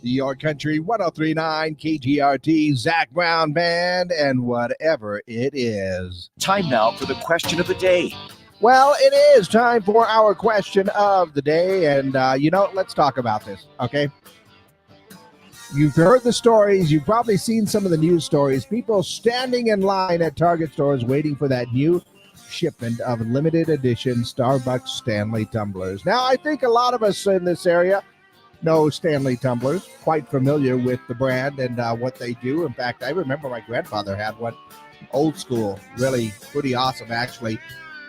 Your Country 1039 KGRT, Zach Brown Band, and whatever it is. Time now for the question of the day. Well, it is time for our question of the day, and let's talk about this, okay? You've heard the stories. You've probably seen some of the news stories. People standing in line at Target stores waiting for that new shipment of limited edition Starbucks Stanley tumblers. Now, I think a lot of us in this area know Stanley tumblers, quite familiar with the brand and what they do. In fact, I remember my grandfather had one, old school, really pretty awesome, actually.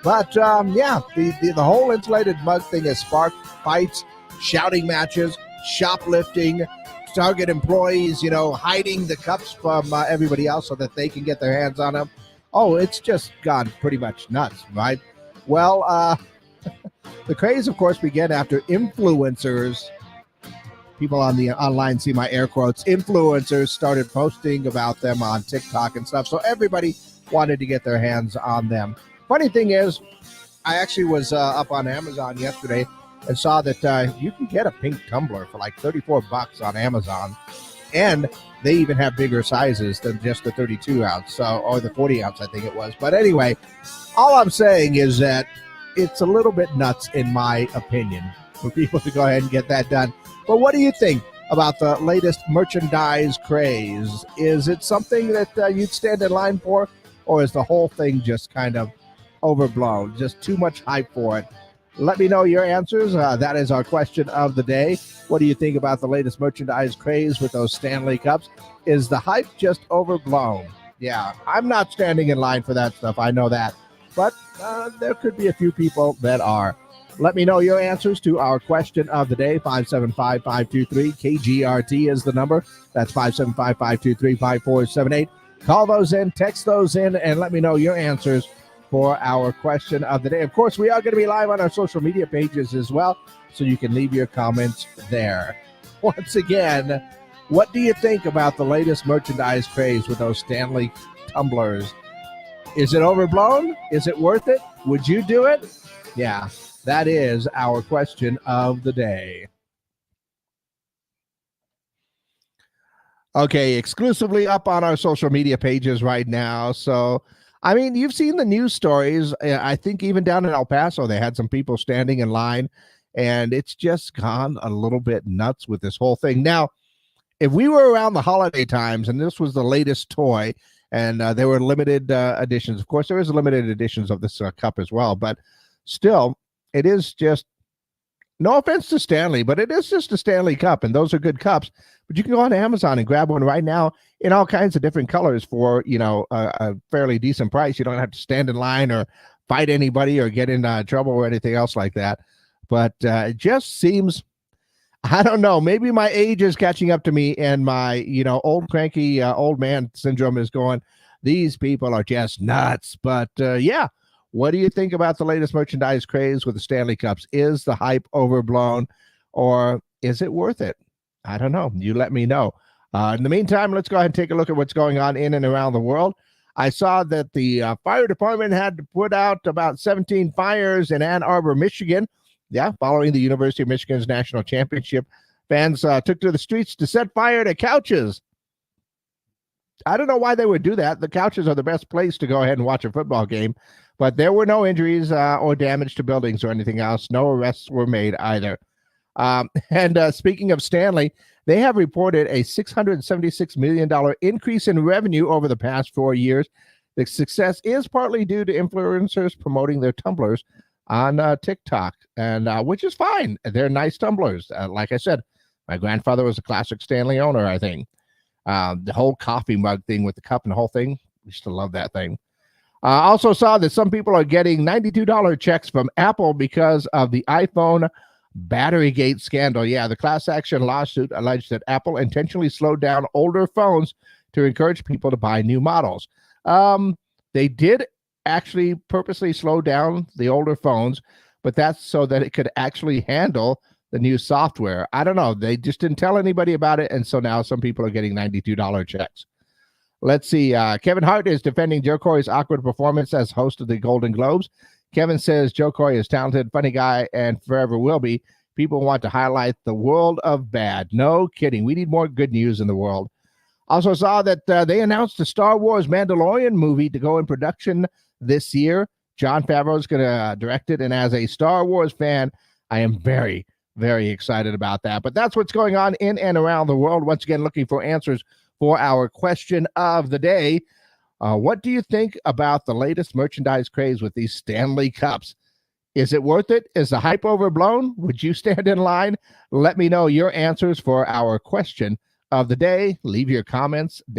But, the whole insulated mug thing has sparked fights, shouting matches, shoplifting, Target employees, hiding the cups from everybody else so that they can get their hands on them. Oh, it's just gone pretty much nuts, right? Well, the craze, of course, began after influencers, people on the online see my air quotes, influencers started posting about them on TikTok and stuff. So everybody wanted to get their hands on them. Funny thing is, I actually was up on Amazon yesterday and saw that you can get a pink tumbler for like $34 on Amazon. And they even have bigger sizes than just the 32 ounce, or the 40 ounce, I think it was. But anyway, all I'm saying is that it's a little bit nuts, in my opinion, for people to go ahead and get that done. But what do you think about the latest merchandise craze? Is it something that you'd stand in line for, or is the whole thing just kind of overblown, just too much hype for it? Let me know your answers. That is our question of the day. What do you think about the latest merchandise craze with those Stanley Cups? Is the hype just overblown? Yeah, I'm not standing in line for that stuff. I know that. But there could be a few people that are. Let me know your answers to our question of the day. 575-523. KGRT is the number. That's 575-523-5478. Call those in, text those in, and let me know your answers for our question of the day. Of course, we are going to be live on our social media pages as well, so you can leave your comments there. Once again, what do you think about the latest merchandise craze with those Stanley tumblers? Is it overblown? Is it worth it? Would you do it? Yeah, that is our question of the day. Okay, exclusively up on our social media pages right now. So, I mean, you've seen the news stories. I think even down in El Paso, they had some people standing in line, and it's just gone a little bit nuts with this whole thing. Now, if we were around the holiday times and this was the latest toy, and there were limited editions, of course, there is limited editions of this cup as well, but still, it is just, no offense to Stanley, but it is just a Stanley cup, and those are good cups. But you can go on Amazon and grab one right now in all kinds of different colors for, a fairly decent price. You don't have to stand in line or fight anybody or get in trouble or anything else like that. But it just seems, I don't know, maybe my age is catching up to me, and my, old cranky old man syndrome is going, these people are just nuts. But yeah, what do you think about the latest merchandise craze with the Stanley Cups? Is the hype overblown, or is it worth it? I don't know. You let me know. In the meantime, let's go ahead and take a look at what's going on in and around the world. I saw that the fire department had to put out about 17 fires in Ann Arbor, Michigan. Yeah, following the University of Michigan's national championship, fans took to the streets to set fire to couches. I don't know why they would do that. The couches are the best place to go ahead and watch a football game. But there were no injuries or damage to buildings or anything else. No arrests were made either. And speaking of Stanley, they have reported a $676 million increase in revenue over the past 4 years. The success is partly due to influencers promoting their tumblers on TikTok, and which is fine. They're nice tumblers. Like I said, my grandfather was a classic Stanley owner, I think. The whole coffee mug thing with the cup and the whole thing, we used to love that thing. Also saw that some people are getting $92 checks from Apple because of the iPhone Batterygate scandal. Yeah, the class action lawsuit alleged that Apple intentionally slowed down older phones to encourage people to buy new models. They did actually purposely slow down the older phones, but that's so that it could actually handle the new software. I don't know. They just didn't tell anybody about it, and so now some people are getting $92 checks. Let's see. Kevin Hart is defending Joe Coy's awkward performance as host of the Golden Globes. Kevin says Joe Coy is talented, funny guy, and forever will be. People want to highlight the world of bad. No kidding. We need more good news in the world. Also saw that they announced the Star Wars Mandalorian movie to go in production this year. Jon Favreau is going to direct it. And as a Star Wars fan, I am very, very excited about that. But that's what's going on in and around the world. Once again, looking for answers for our question of the day. What do you think about the latest merchandise craze with these Stanley Cups? Is it worth it? Is the hype overblown? Would you stand in line? Let me know your answers for our question of the day. Leave your comments down.